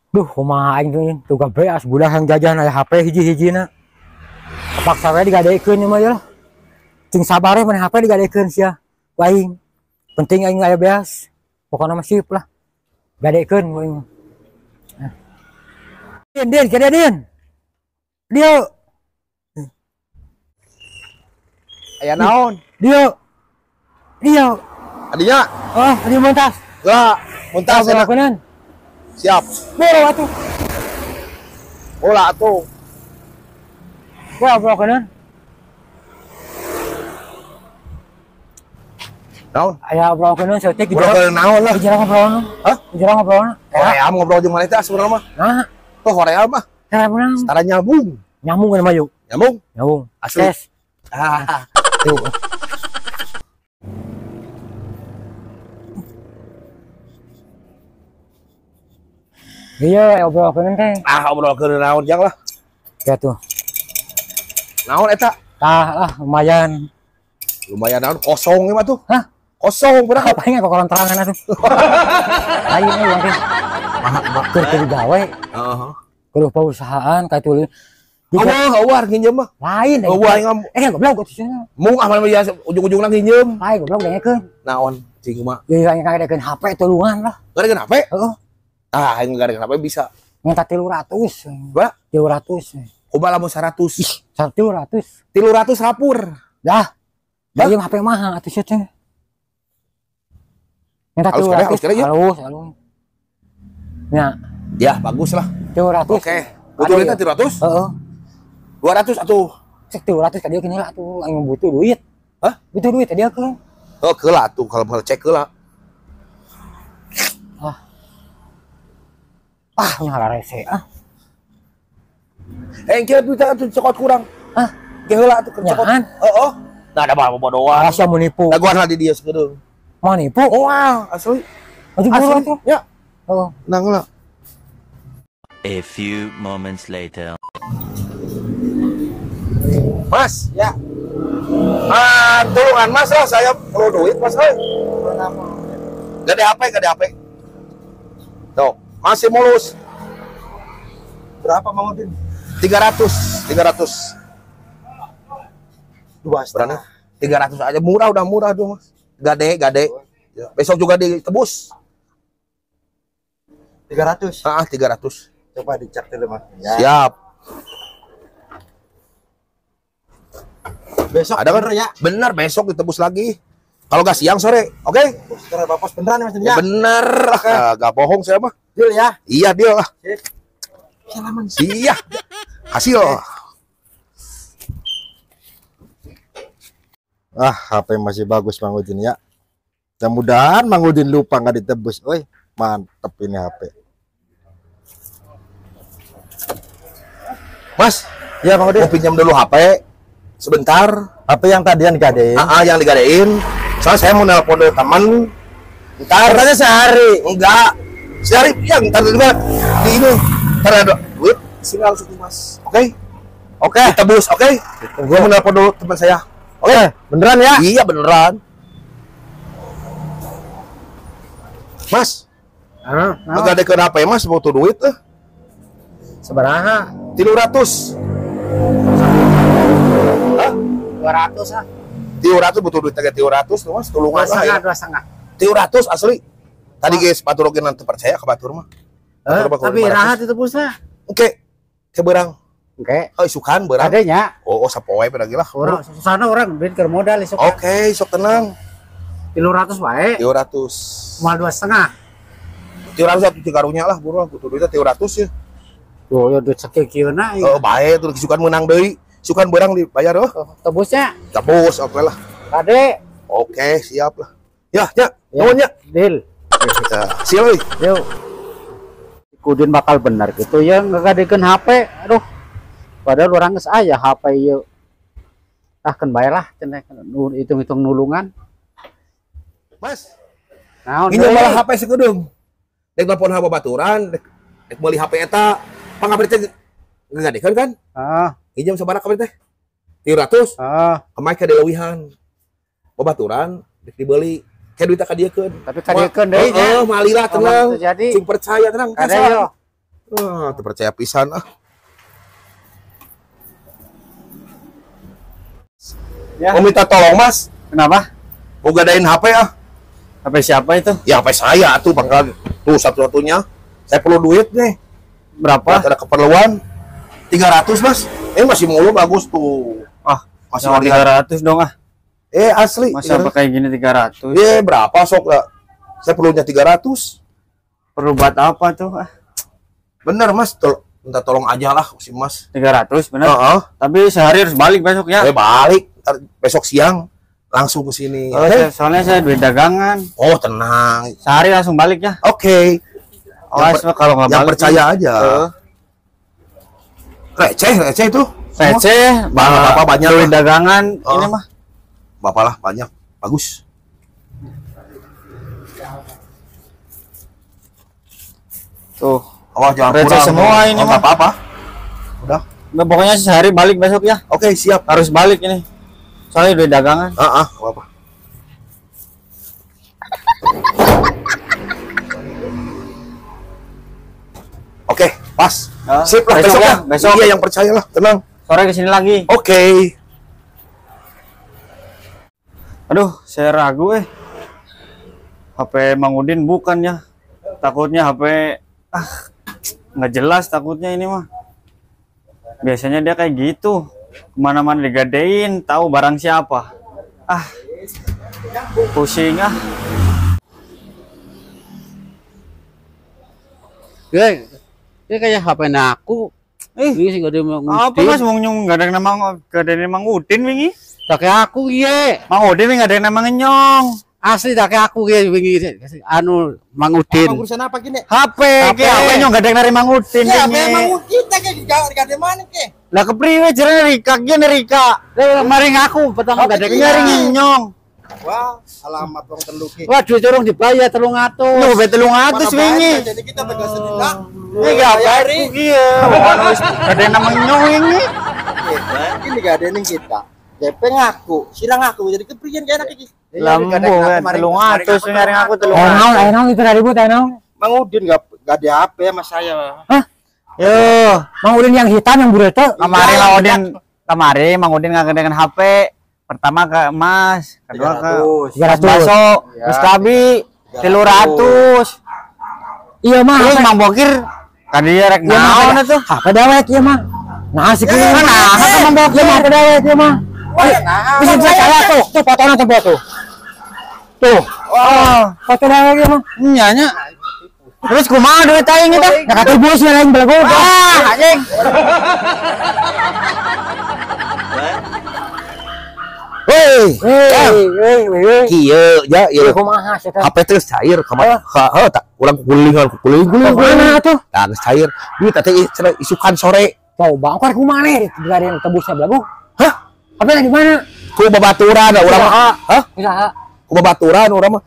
Duh, kumaha aing tuh gabe as budak yang jajan aya HP hiji-hijina. Paksa we digadekeun mah ya. Cing sabar we mana HP digadekeun sia. Ku aing. Penting aing aya beas. Pokona mah sip lah. Gadekeun ku aing. Din, kada Din. Dia. Aya naon? Dia. Adinya? Oh, dia montas. Enggak, muntas Apa lakonan? Siap. Boro atuh. Bola atuh. Gua apa lakonan? Naon? Aya obrolan keun saya teh Ngobrol naon lah. Jarang ngobrolna. Hah? Jarang ngobrolna. Hoream ngobrol jeung maneh teh sebenarnya mah. Nah, Tuh hoream mah. cara menang. Setara nyambung. Nyambung kan mayu. Nyambung. Nyambung. Asli. Tes. Ah. Tuh. Iya, obrolan keun teh. Ngobrol ke naon jang lah. Ya tuh. Naon eta? Tah lah lumayan. Lumayan naon kosong mah tuh. Hah? Kosong berapa? Apa ini kokoran terangan atuh. Lain we urang teh. Keur teu digawe, Heeh. keur pausahaan kayak tuh. Awar nginjem mah. Lain Awar ngam. goblok atuh cenah. Mung aman biasa ujung-ujungna nginjem. Lain goblok dengekeun. Naon cing mah? Ya ngadekeun HP tulungan lah. Gara-gara HP? Heeh. Aing gara-gara HP bisa. Minta 300. Ba? 300. Coba lamun 100. 300. 300 rapur. Dah. Dari HP mahal atuh sia teh. Minta Halus 300. kere ya? Halus. Ya, Ya, bagus lah. 300. Oke. Betul itu 300? Heeh. 200 atuh. Cek 300 ka dieu kene lah tuh aing butuh duit. Hah? Butuh duit tadi aku. Oh, keula atuh kalau mau cek keula. Nyala rese Kira duit atuh cokot kurang. Keula atuh cokot. Nyaan. Heeh. Nah, ada apa bodohan. Alas yang menipu. Daguan lah di dia sekedeung. Mau nipu? Wah, asli. Aduh buru tuh. Ya, Oh. nang lah. A few moments later. Mas, ya. Tulungan Mas lah, saya perlu duit Mas. Gak ada HP. Tuh, masih mulus. Berapa Mang Udin? 300. Dua setengah. 300 aja udah murah tuh Mas. Gade. Ya, besok juga ditebus. 300. 300. Coba dicek dulu Mas. Ya. Siap. Besok Ada kan? bener ya? Bener, besok ditebus lagi. Kalau gak siang sore, oke? Sekarang Bapak beneran Mas Ya. ya? Bener, gak bohong saya mah. Deal ya. Iya dia lah. Salaman. Iya. Hasil. HP masih bagus Mang Udin ya. Mudah-mudahan Mang Udin lupa nggak ditebus. Oi, mantep ini HP. Mas, Ya Mang Udin. mau pinjam dulu HP sebentar. HP yang tadi yang digadein. Yang digadein. Soalnya saya mau nelpon dulu teman. Ntar. Katanya sehari. Enggak. Sehari ya ntar juga di ini. Ntar ada duit. Sini langsung Mas. Oke? Oke. Ditebus, oke? Gue mau nelpon dulu teman saya. Oke, beneran ya? Iya beneran. Mas, agak ada ke HP Mas butuh duit Sabaraha? 300. 200 ah. 300 butuh duit kayak 300 tuh Mas, tulungan lah ya. 300 asli. Tadi guys, batur oge nanti percaya ke batur mah. Tapi rahat itu pulsa. Oke. Ke berang. Oke. Oh, isukan berang. Adanya. Oh, sapoe pada gila. Orang susana orang duit keur modal esok. Oke, sok tenang. 300 wae. 300. Mal 2,5. 300 satu karunya lah, buruan butuh duitnya 300 ya. Yo ya duit sakeukeuna ieu. Oh, bae tuh isukan menang deui. Isukan berang dibayar Tebusnya. Tebus, oke lah. Kade. Oke, siap lah. Ya, nuhun ya. Deal. Ya, siap euy. Yuk. Kudin bakal bener gitu ya ngagadekeun HP. Aduh. Padahal orang geus aya HP ieu. Kan bayar lah cenah hitung-hitung nulungan. Mas, Naon ini malah HP sekedeung. Dek telepon HP baturan, dek meuli HP eta, pangabri teh ngagadekeun kan? Pinjam sabaraha kabeh teh? 300. Kemarin ke leuwihan. Babaturan dek dibeli. Kayak duitnya kadiekeun. Tapi kadiekeun deui nya. Malila tenang. Jadi Sing percaya tenang. kade yo. Terpercaya pisan ah. Ya. Mau minta tolong Mas, Kenapa? mau gadain HP ah. HP siapa itu? Ya HP saya tuh bangga tuh satu-satunya. Saya perlu duit nih. Berapa? Ada keperluan 300 Mas. Masih mulu bagus tuh. Ah, Masih sama ada 300 dong ah. asli. Masa apa kayak gini 300? Berapa sok ya? Saya perlunya 300. Perlu buat apa tuh ah? Bener Mas, minta tolong aja lah si Mas. 300 bener? Heeh. Tapi sehari harus balik besok ya? Balik ntar besok siang langsung ke sini. Oh, soalnya saya duit dagangan. Oh, tenang. Sehari langsung balik ya? Oke. Awas kalau nggak Yang balik. percaya aja. Receh itu. Receh, Bapak banyak duit lah. dagangan ini mah. Bapak lah banyak. Bagus. Tuh. Oh, jangan Receh kurang. semua ini Oh, mah. nggak apa-apa. Udah. Nah, pokoknya sehari balik besok ya. Oke, siap. Harus balik ini. Soalnya duit dagangan. Nggak apa-apa. Oke, pas. Sip lah Besok besok ya, ya. besok. Iya, yang percaya lah, tenang. Sore kesini lagi. Oke. Aduh, saya ragu HP Mang Udin bukan ya. Takutnya HP nggak jelas takutnya ini mah. Biasanya dia kayak gitu. Kemana-mana digadein, tahu barang siapa. Pusing ah. Dia kayak HP aku. Ini sih gak ada Mang Apa Udin. Mas mau nyung gak ada yang Mang Udin wingi? Tak kayak aku iya. Mang Udin nggak ada yang nama ngenyong. Asli tak kayak aku iya wingi anu Mang Udin. Urusan apa gini? HP nyong gak ada yang dari Mang Udin Ya, wingi. memang kita kayak di mana ke? Lah kepriwe jarane Rika gini Rika. Lah maring aku petang gak ada Nyari nyong. Wah, alamat wong teluki. Wah, duit curung dibayar 300. Lu bet 300 wingi. Jadi kita pegang sedina. Ini gak apa aku iya. Ada yang nama nyong ini. Ini gak ada ning kita. DP ngaku, silang ngaku jadi keprian kayak enak iki. Lambo kan 300 nyari aku 300. Ayo itu ribut ayo. Mang Udin gak ada HP sama saya. Yo, Mang Udin yang hitam yang bureto. kemarin Mang Udin nggak dengan HP. Pertama ke Mas, kedua ke 300. Baso, terus Kabi 300. Iya mah. Terus Mang Bokir tadi rek naon itu? HP dewek ieu mah. Nah, si kieu Nah, apa Mang Bokir mah HP dewek ieu mah. Bisa percaya tuh fotonya tuh foto. Tuh. Oh, foto dewek ieu mah. Nya nya. Terus kumaha duit aing itu? Ya kata bos lain belagu. Anjing. Hei. Kieu ya, ieu. Kumaha sih teh? HP teh cair kamar. Tak ulang kuling. Mana tuh? Nah, geus cair. Duit teh isukan sore. Coba angkor kumaha nih? Digadain tebusnya belagu. Hah? Apa di mana? Ku babaturan urang mah. Hah? Usaha. Ku babaturan urang mah.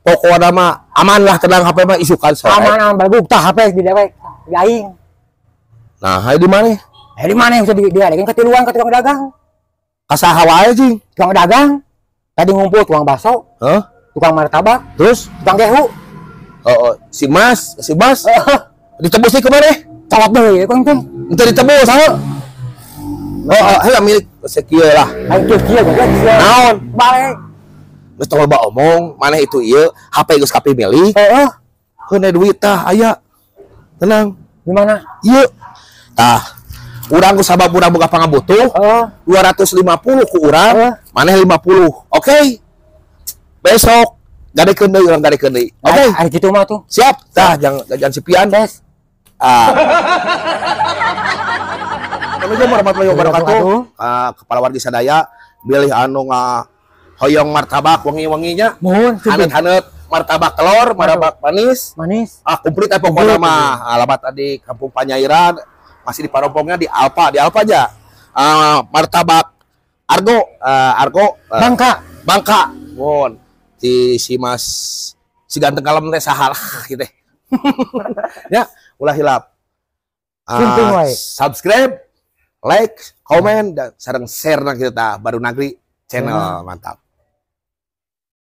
Pokoknya mah aman lah tenang HP mah isukan sore. Aman belagu tah HP di dewek. Di aing. Nah, hayu di mana? Di mana yang bisa diadegan ke tiluan ke tukang dagang? Kasaha wae sih. Tukang dagang. Tadi ngumpul tukang bakso, Hah? tukang martabak, Terus tukang gehu. si Mas ditebus nih kemana? Cawat deui kan teh. Minta ditebus. Heula milik sekieu lah. Aing teh kieu goblok. Naon? Balik. Geus tong loba omong, maneh itu ieu HP geus kapimilih. Heeh. Heuneh duit tah aya. Tenang. Di mana? Ieu. Tah. Urang ku sabab urang boga pangabutuh. Heeh. 250 ku urang, maneh 50. Oke. Besok gadekeun deui urang gadekeun deui. Oke. Ai kitu mah tuh. Siap. Tah jangan sipian. Tes. Assalamualaikum warahmatullahi wabarakatuh. Kepala warga sadaya bilih anu hoyong martabak wangi-wanginya. Mohon Hanet-hanet martabak telur, martabak manis. manis. Komplit pokoknya mah. Alamat tadi Kampung Panyairan. Masih di parompongnya di Alfa aja. Martabak Argo Bangka. Mohon si Mas si ganteng kalem teh saha lah gitu. Ya, ulah hilap. Penting wae. Subscribe, like, komen dan sareng share na kita Baru Nagri channel. Mantap.